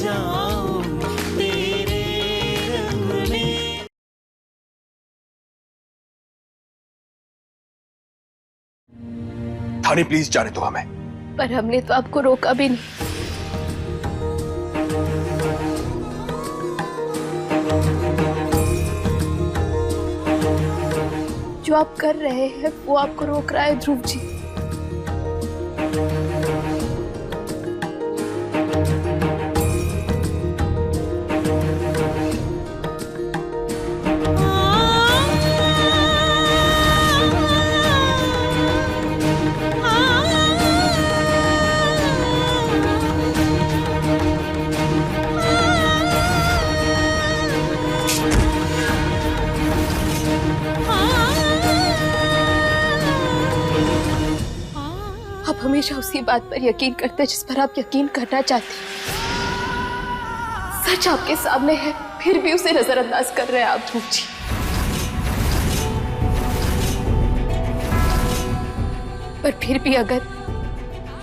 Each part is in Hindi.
जाऊं तेरे रंग में। थाने प्लीज जाने दो हमें। पर हमने तो आपको रोका भी नहीं। जो आप कर रहे हैं वो आपको रोक रहा है ध्रुव जी। आप हमेशा उसी बात पर यकीन करते हैं जिस पर आप यकीन करना चाहते हैं। सच आपके सामने है फिर भी उसे नजरअंदाज कर रहे हैं आप ध्रुव जी। पर फिर भी अगर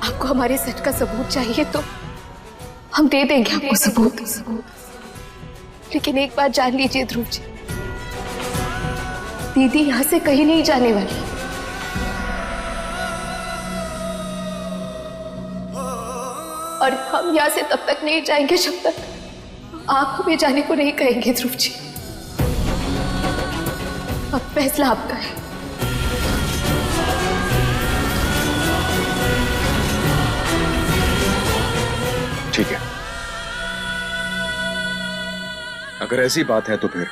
आपको हमारे सच का सबूत चाहिए तो हम दे देंगे आपको सबूत। लेकिन एक बात जान लीजिए ध्रुव जी, दीदी यहां से कहीं नहीं जाने वाली। और हम यहाँ से तब तक नहीं जाएंगे जब तक आप हमें जाने को नहीं कहेंगे ध्रुव जी। अब फैसला आपका है। ठीक है, अगर ऐसी बात है तो फिर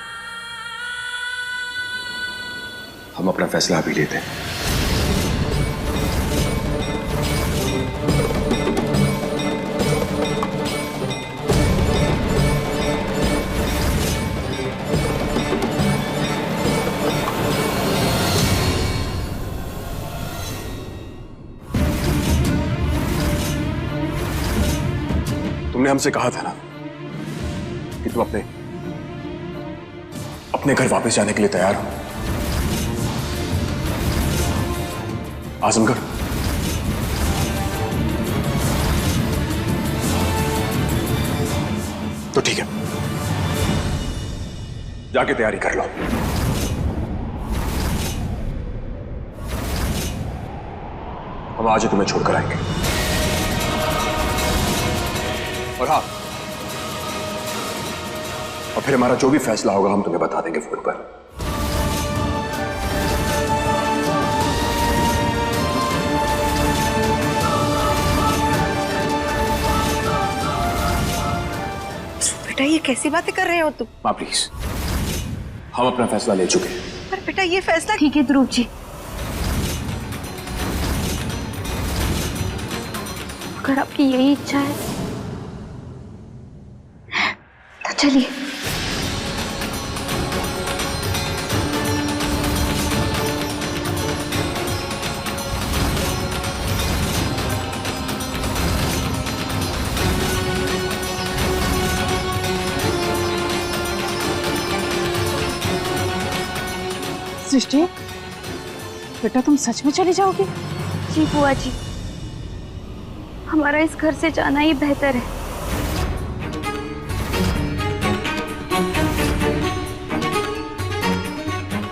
हम अपना फैसला अभी लेते हैं। तुमने हमसे कहा था ना कि तुम अपने घर वापस जाने के लिए तैयार हो। आजमगढ़ तो ठीक है, जाके तैयारी कर लो। हम आज ही तुम्हें छोड़कर आएंगे। और हाँ, और फिर हमारा जो भी फैसला होगा हम तुम्हें बता देंगे फोन पर। बेटा ये कैसी बातें कर रहे हो तुम? माँ प्लीज, हम अपना फैसला ले चुके हैं। पर बेटा ये फैसला ठीक है ध्रुव जी, अगर आपकी यही इच्छा है तो चलिए। सृष्टि, बेटा तुम सच में चली जाओगी? जी बुआ जी, हमारा इस घर से जाना ही बेहतर है।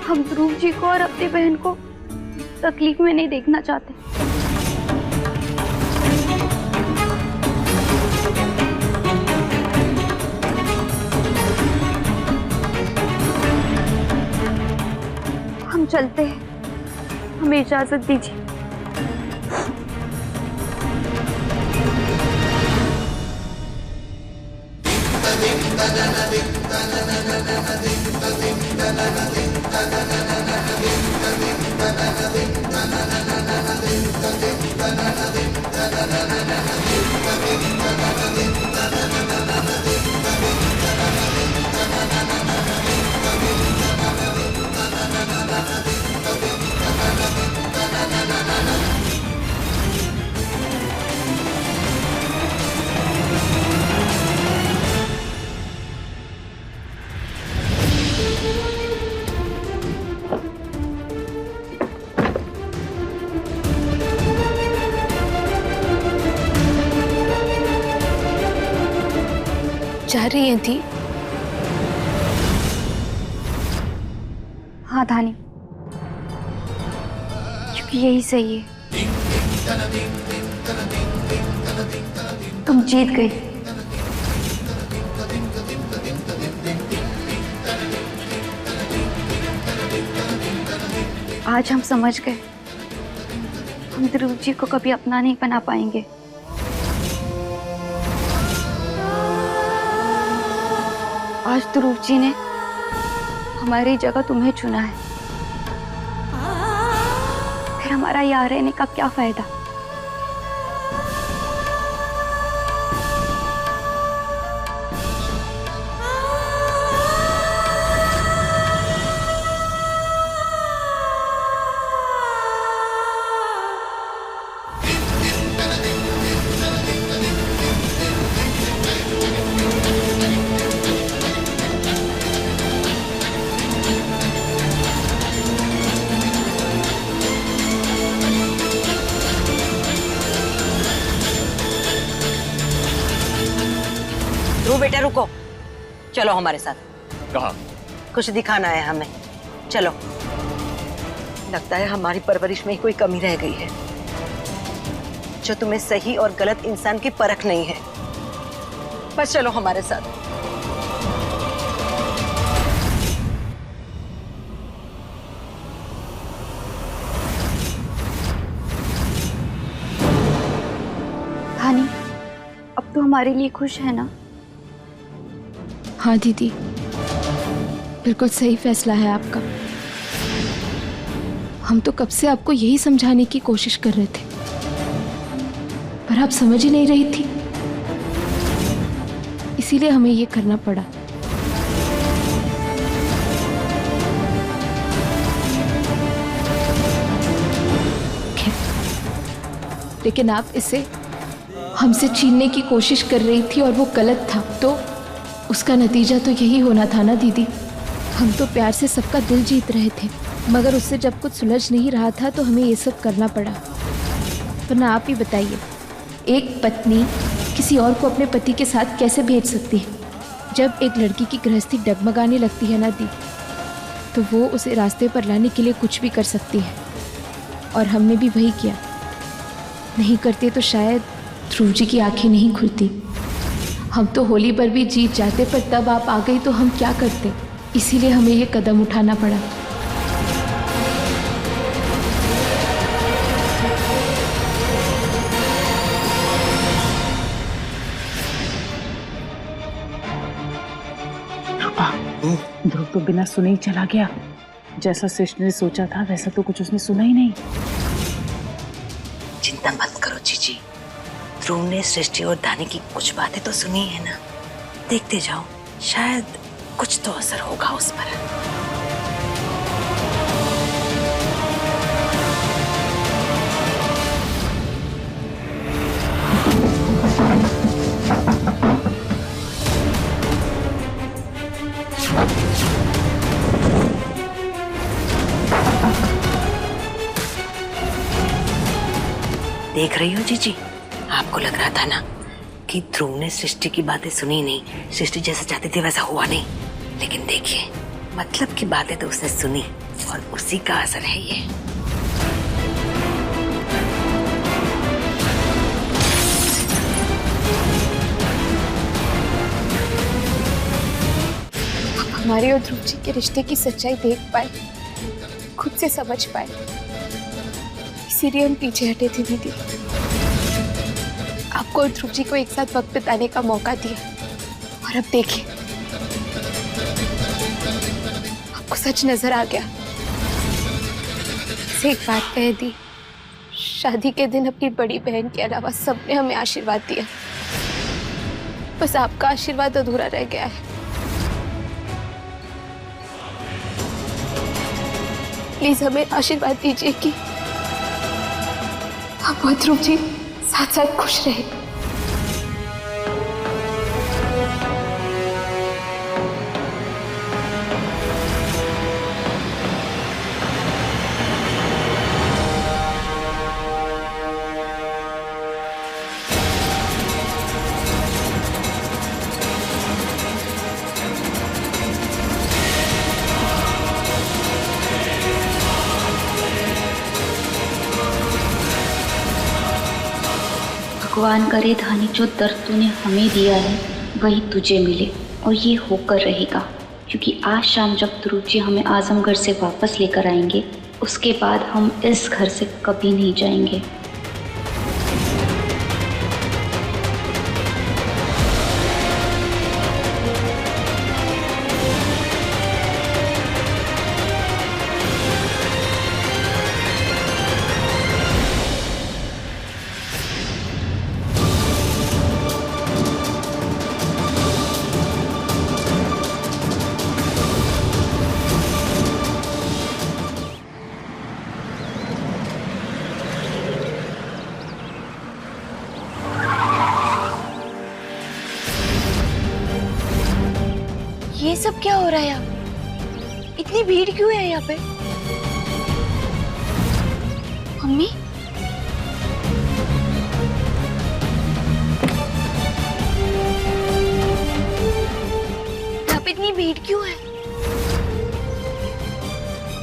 हम ध्रुव जी को और अपनी बहन को तकलीफ में नहीं देखना चाहते। हम चलते हैं, हमें इजाजत दीजिए। जा रही हैं दी? हाँ धानी, क्योंकि यही सही है। तुम जीत गई। आज हम समझ गए, हम ध्रुव जी को कभी अपना नहीं बना पाएंगे। आज ध्रुव जी ने हमारी जगह तुम्हें चुना है, फिर हमारा यहाँ रहने का क्या फायदा? ध्रुव बेटा रुको, चलो हमारे साथ। कहा? कुछ दिखाना है हमें, चलो। लगता है हमारी परवरिश में ही कोई कमी रह गई है, जो तुम्हें सही और गलत इंसान की परख नहीं है। बस चलो हमारे साथ। धानी, अब तो हमारे लिए खुश है ना? हाँ दीदी, बिल्कुल सही फैसला है आपका। हम तो कब से आपको यही समझाने की कोशिश कर रहे थे, पर आप समझ ही नहीं रही थी, इसीलिए हमें ये करना पड़ा। लेकिन आप इसे हमसे छीनने की कोशिश कर रही थी और वो गलत था, तो उसका नतीजा तो यही होना था ना दीदी। हम तो प्यार से सबका दिल जीत रहे थे, मगर उससे जब कुछ सुलझ नहीं रहा था तो हमें ये सब करना पड़ा। वरना आप ही बताइए, एक पत्नी किसी और को अपने पति के साथ कैसे भेज सकती है? जब एक लड़की की गृहस्थी डगमगाने लगती है ना दीदी, तो वो उसे रास्ते पर लाने के लिए कुछ भी कर सकती है, और हमने भी वही किया। नहीं करते तो शायद ध्रुव जी की आंखें नहीं खुलती। हम तो होली पर भी जीत जाते, पर तब आप आ गई तो हम क्या करते? इसीलिए हमें ये कदम उठाना पड़ा। ध्रुव तो बिना सुने ही चला गया। जैसा सृष्टि ने सोचा था वैसा तो कुछ उसने सुना ही नहीं। चिंता मत करो जीजी, ध्रुव ने सृष्टि और धानी की कुछ बातें तो सुनी है ना। देखते जाओ, शायद कुछ तो असर होगा उस पर। देख रही हो जीजी, आपको लग रहा था ना कि ध्रुव ने सृष्टि की बातें सुनी नहीं, सृष्टि जैसा चाहती थी वैसा हुआ नहीं। लेकिन देखिए, मतलब की बातें तो उसने सुनी और उसी का असर है ये। हमारे और ध्रुव जी के रिश्ते की सच्चाई देख पाए, खुद से समझ पाए, इसीलिए हम पीछे हटे थे दीदी। आपको और ध्रुव जी को एक साथ वक्त बिताने का मौका दिया, और अब देखिए, आपको सच नजर आ गया। से एक बात कह दी, शादी के दिन अपनी बड़ी बहन के अलावा सबने हमें आशीर्वाद दिया, बस आपका आशीर्वाद अधूरा रह गया है। प्लीज हमें आशीर्वाद दीजिए कि आप और ध्रुव जी साथ साथ खुश रहे। भगवान करे धानी जो दर्द तूने हमें दिया है वही तुझे मिले, और ये होकर रहेगा, क्योंकि आज शाम जब ध्रुव जी हमें आजमगढ़ से वापस लेकर आएंगे उसके बाद हम इस घर से कभी नहीं जाएंगे। ये सब क्या हो रहा है यहाँ? इतनी भीड़ क्यों है यहाँ पे? मम्मी, यहाँ पे इतनी भीड़ क्यों है?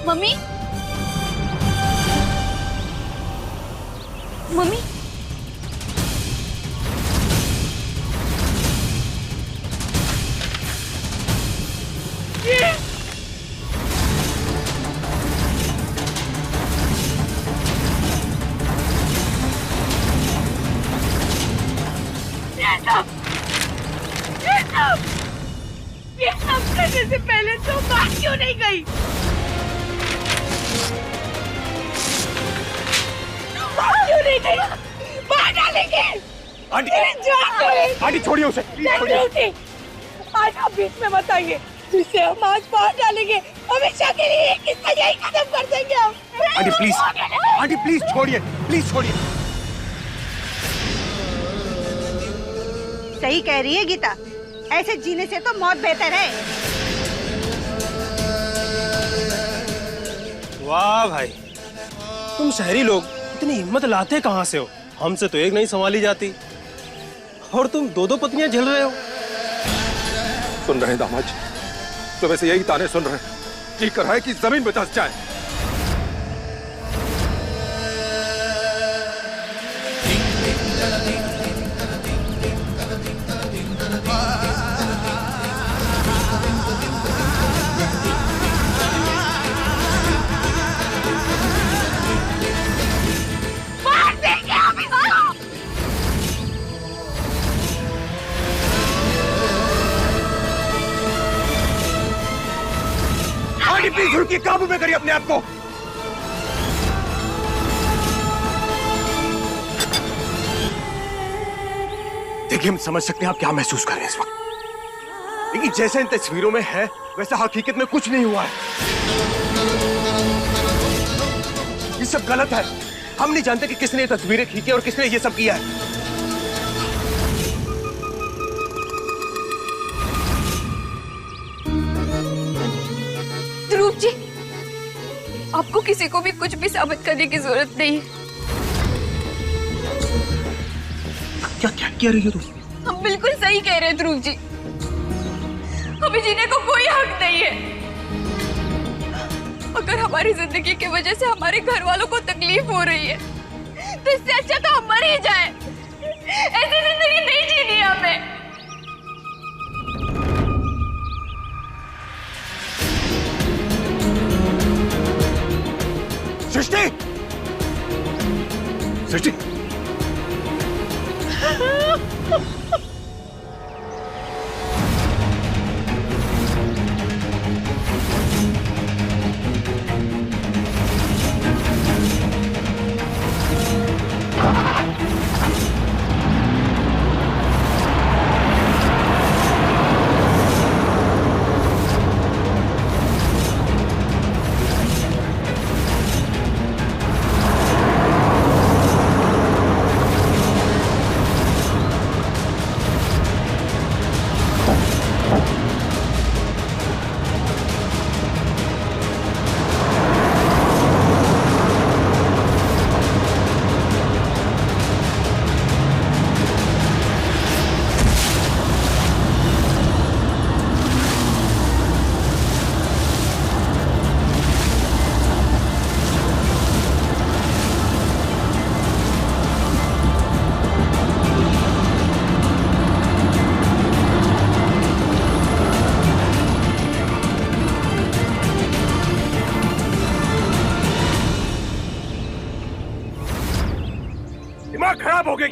मम्मी, मम्मी, ये सब करने से पहले तो बात क्यों नहीं गई? बात क्यों नहीं गई? बाहर डालेंगे। आंटी छोड़िए उसे, नहीं, आज आप बीच में मत आइए, जिससे हम आज बाहर डालेंगे हमेशा के लिए किसका यही खत्म कर देंगे हम। आंटी प्लीज छोड़िए, प्लीज छोड़िए। सही कह रही है गीता, ऐसे जीने से तो मौत बेहतर है। वाह भाई, तुम शहरी लोग इतनी हिम्मत लाते कहाँ से हो? हमसे तो एक नहीं संभाली जाती, और तुम दो दो पत्नियां झेल रहे हो। सुन रहे हैं दामाद जी, तो वैसे यही ताने सुन रहे हैं, जी कर रहा है कि जमीन में धंस जाए। प्लीज रुकिए, काबू में करिए अपने आप को। देखिए, हम समझ सकते हैं आप क्या महसूस कर रहे हैं इस वक्त, लेकिन जैसे इन तस्वीरों में है वैसा हकीकत में कुछ नहीं हुआ है। ये सब गलत है। हम नहीं जानते कि किसने ये तस्वीरें खींची और किसने ये सब किया है। ध्रुव जी, आपको किसी को भी कुछ भी साबित करने की जरूरत नहीं है। क्या क्या कह रही हो तुम? हम बिल्कुल सही कह रहे हैं ध्रुव जी, हमें जीने को कोई हक नहीं है। अगर हमारी जिंदगी की वजह से हमारे घर वालों को तकलीफ हो रही है तो इससे अच्छा तो हम मर ही जाए। ऐसी जिंदगी नहीं जीनी हमें। सृष्टि, सृष्टि,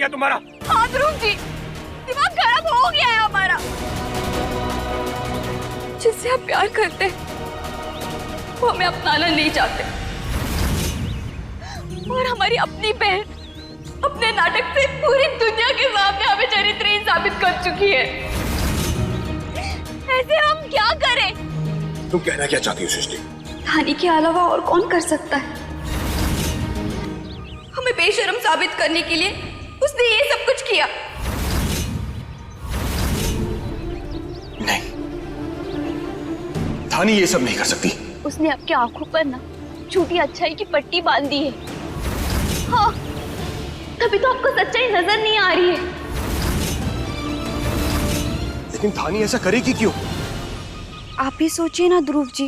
क्या तुम्हारा? हाँ ध्रुव जी, दिमाग खराब हो गया है हमारा। जिससे आप प्यार करते हैं वो हमें अपनाना नहीं चाहते, और हमारी अपनी बहन अपने नाटक से पूरी दुनिया के सामने हमें चरित्रहीन साबित कर चुकी है। ऐसे हम क्या करें? तुम कहना क्या चाहती हो सृष्टि? धानी के अलावा और कौन कर सकता है? हमें बेशर्म साबित करने के लिए उसने ये सब कुछ किया। नहीं, धानी ये सब नहीं कर सकती। उसने आपकी आंखों पर ना झूठी अच्छाई की पट्टी बांध दी है। हाँ, तभी तो आपको सच्चाई नजर नहीं आ रही है। लेकिन धानी ऐसा करेगी क्यों? आप ही सोचिए ना ध्रुव जी,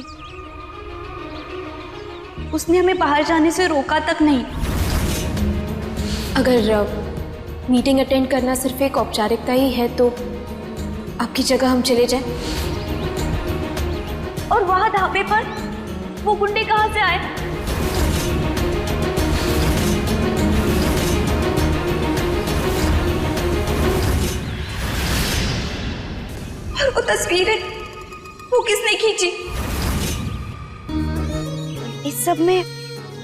उसने हमें बाहर जाने से रोका तक नहीं। अगर मीटिंग अटेंड करना सिर्फ एक औपचारिकता ही है तो आपकी जगह हम चले जाएं। और वहां ढाबे पर वो गुंडे कहां से आए? और वो तस्वीरें वो किसने खींची? इस सब में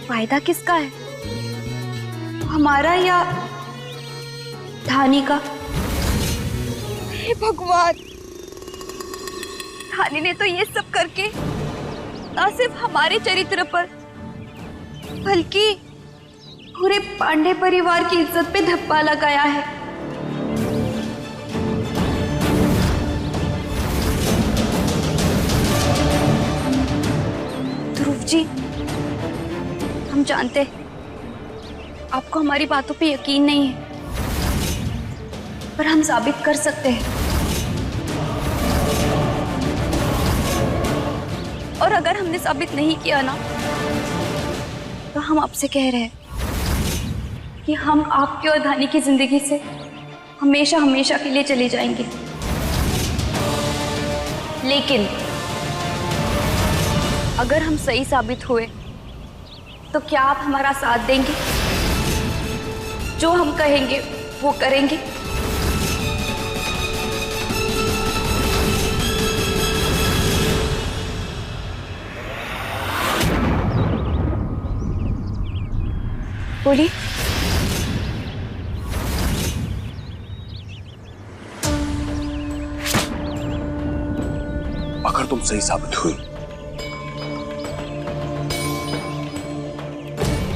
फायदा किसका है, हमारा या धानी का? हे भगवान, धानी ने तो ये सब करके ना सिर्फ हमारे चरित्र पर बल्कि पूरे पांडे परिवार की इज्जत पे धब्बा लगाया है। ध्रुव जी, हम जानते हैं आपको हमारी बातों पे यकीन नहीं है, पर हम साबित कर सकते हैं। और अगर हमने साबित नहीं किया ना, तो हम आपसे कह रहे हैं कि हम आपकी और धानी की जिंदगी से हमेशा हमेशा के लिए चले जाएंगे। लेकिन अगर हम सही साबित हुए तो क्या आप हमारा साथ देंगे? जो हम कहेंगे वो करेंगे? बोलिए। अगर तुम सही साबित हुई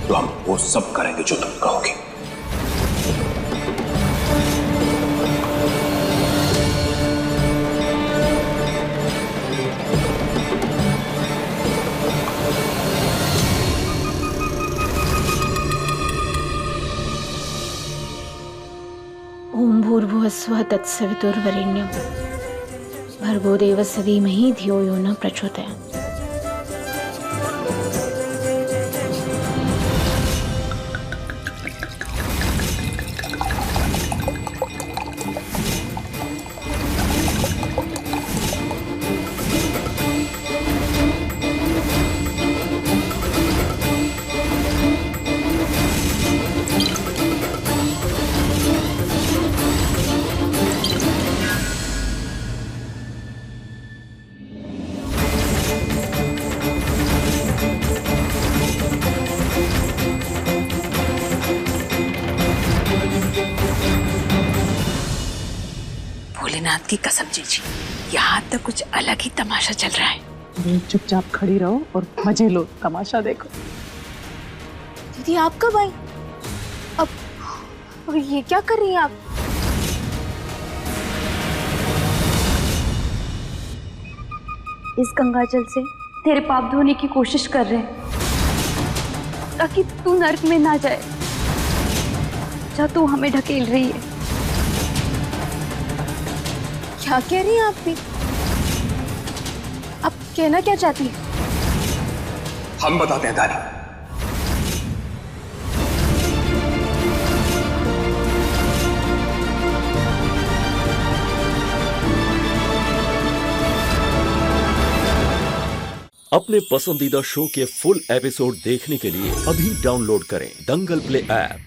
तो हम वो सब करेंगे जो तुम कहोगे। ओम भूर्भुवस्वः तत्सवितुर्वरेण्यं भर्गो देवस्य धीमहि धियो यो न प्रचोदयात्। भोलेनाथ की कसम जीजी, यहाँ तो कुछ अलग ही तमाशा चल रहा है। चुपचाप खड़ी रहो और मजे लो, तमाशा देखो। दीदी आप कब आई? अब ये क्या कर रही हैं आप? इस गंगाजल से तेरे पाप धोने की कोशिश कर रहे हैं ताकि तू नर्क में ना जाए, जहाँ तू हमें ढकेल रही है। क्या कह रही हैं आप भी? आप कहना क्या चाहती हैं? हम बताते हैं धानी। अपने पसंदीदा शो के फुल एपिसोड देखने के लिए अभी डाउनलोड करें दंगल प्ले ऐप।